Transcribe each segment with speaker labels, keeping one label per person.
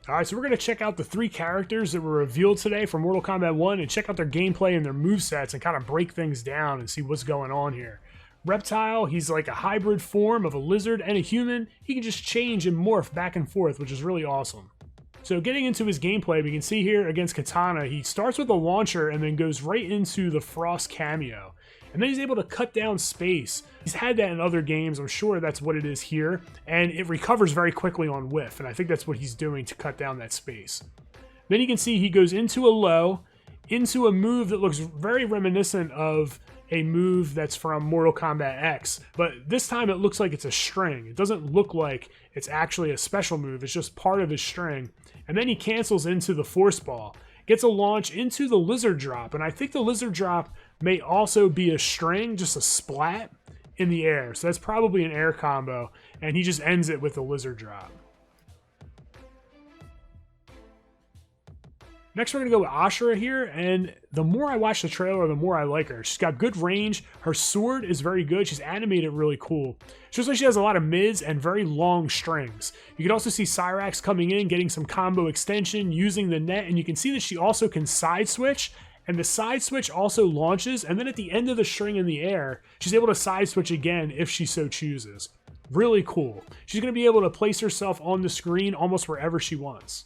Speaker 1: Alright, so we're going to check out the 3 characters that were revealed today from Mortal Kombat 1 and check out their gameplay and their movesets and kind of break things down and see what's going on here. Reptile, he's like a hybrid form of a lizard and a human. He can just change and morph back and forth, which is really awesome. So getting into his gameplay, we can see here against Katana, he starts with a launcher and then goes right into the Frost cameo. And then he's able to cut down space. He's had that in other games, I'm sure that's what it is here, and it recovers very quickly on whiff, and I think that's what he's doing to cut down that space. Then you can see he goes into a low, into a move that looks very reminiscent of a move that's from Mortal Kombat X, but this time it looks like it's a string. It doesn't look like it's actually a special move, it's just part of his string. And then he cancels into the force ball, gets a launch into the lizard drop, and I think the lizard drop may also be a string, just a splat in the air. So that's probably an air combo, and he just ends it with the lizard drop. Next, we're going to go with Ashrah here, and the more I watch the trailer, the more I like her. She's got good range, her sword is very good, she's animated really cool. She looks like she has a lot of mids and very long strings. You can also see Cyrax coming in, getting some combo extension, using the net, and you can see that she also can side switch, and the side switch also launches, and then at the end of the string in the air, she's able to side switch again if she so chooses. Really cool. She's going to be able to place herself on the screen almost wherever she wants.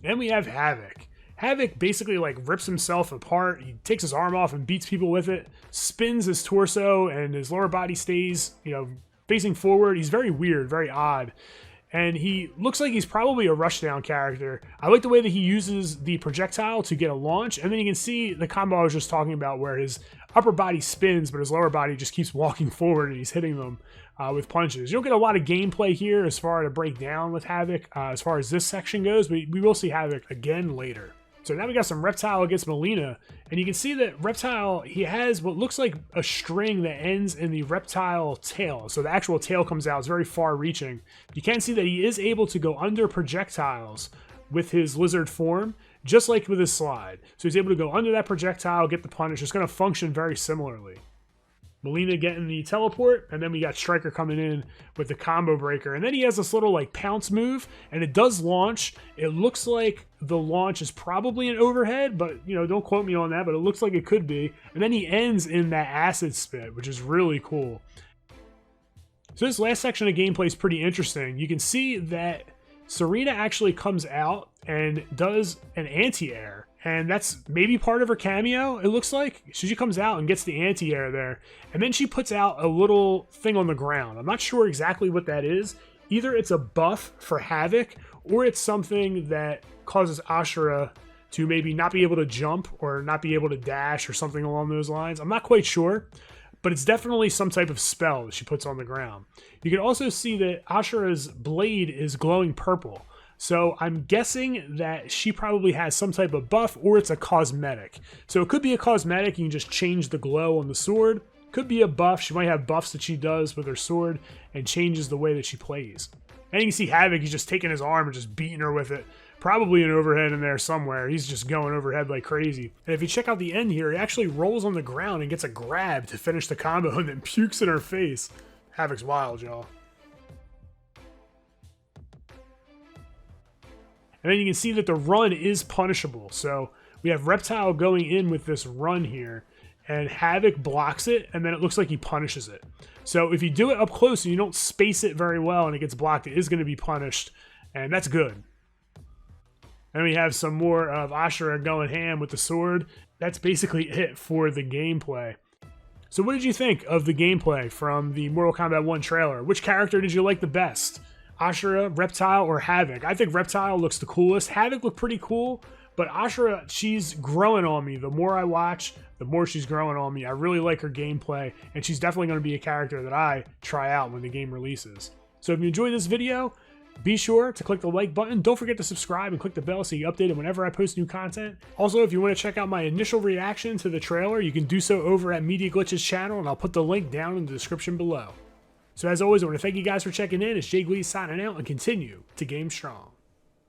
Speaker 1: Then we have Havik. Havik basically like rips himself apart. He takes his arm off and beats people with it, spins his torso, and his lower body stays, facing forward. He's very weird, very odd. And he looks like he's probably a rushdown character. I like the way that he uses the projectile to get a launch, and then you can see the combo I was just talking about where his upper body spins, but his lower body just keeps walking forward and he's hitting them with punches. You don't get a lot of gameplay here as far to break down with Havik as far as this section goes, but we will see Havik again later. So now we got some Reptile against Mileena, and you can see that Reptile, he has what looks like a string that ends in the Reptile tail. So the actual tail comes out, it's very far reaching. You can see that he is able to go under projectiles with his lizard form, just like with his slide. So he's able to go under that projectile, get the punish. It's going to function very similarly. Mileena getting the teleport, and then we got Striker coming in with the combo breaker. And then he has this little like pounce move, and it does launch. It looks like the launch is probably an overhead, but don't quote me on that, but it looks like it could be. And then he ends in that acid spit, which is really cool. So this last section of gameplay is pretty interesting. You can see that Serena actually comes out and does an anti-air. And that's maybe part of her cameo, it looks like. So she comes out and gets the anti-air there. And then she puts out a little thing on the ground. I'm not sure exactly what that is. Either it's a buff for Havik, or it's something that causes Ashrah to maybe not be able to jump or not be able to dash or something along those lines. I'm not quite sure, but it's definitely some type of spell that she puts on the ground. You can also see that Ashrah's blade is glowing purple. So I'm guessing that she probably has some type of buff, or it's a cosmetic. So it could be a cosmetic, you can just change the glow on the sword. Could be a buff, she might have buffs that she does with her sword and changes the way that she plays. And you can see Havik, he's just taking his arm and just beating her with it. Probably an overhead in there somewhere. He's just going overhead like crazy. And if you check out the end here, he actually rolls on the ground and gets a grab to finish the combo and then pukes in her face. Havik's wild, y'all. And then you can see that the run is punishable. So we have Reptile going in with this run here, and Havik blocks it, and then it looks like he punishes it. So if you do it up close and you don't space it very well and it gets blocked, it is going to be punished, and that's good. And we have some more of Ashrah going ham with the sword. That's basically it for the gameplay. So what did you think of the gameplay from the Mortal Kombat 1 trailer? Which character did you like the best? Ashrah, Reptile, or Havik? I think Reptile looks the coolest. Havik looked pretty cool, but Ashrah, she's growing on me. The more I watch, the more she's growing on me. I really like her gameplay, and she's definitely going to be a character that I try out when the game releases. So if you enjoyed this video, be sure to click the like button. Don't forget to subscribe and click the bell so you get updated whenever I post new content. Also, if you want to check out my initial reaction to the trailer, you can do so over at Media Glitch's channel, and I'll put the link down in the description below. So as always, I want to thank you guys for checking in. It's Gleez signing out, and continue to game strong.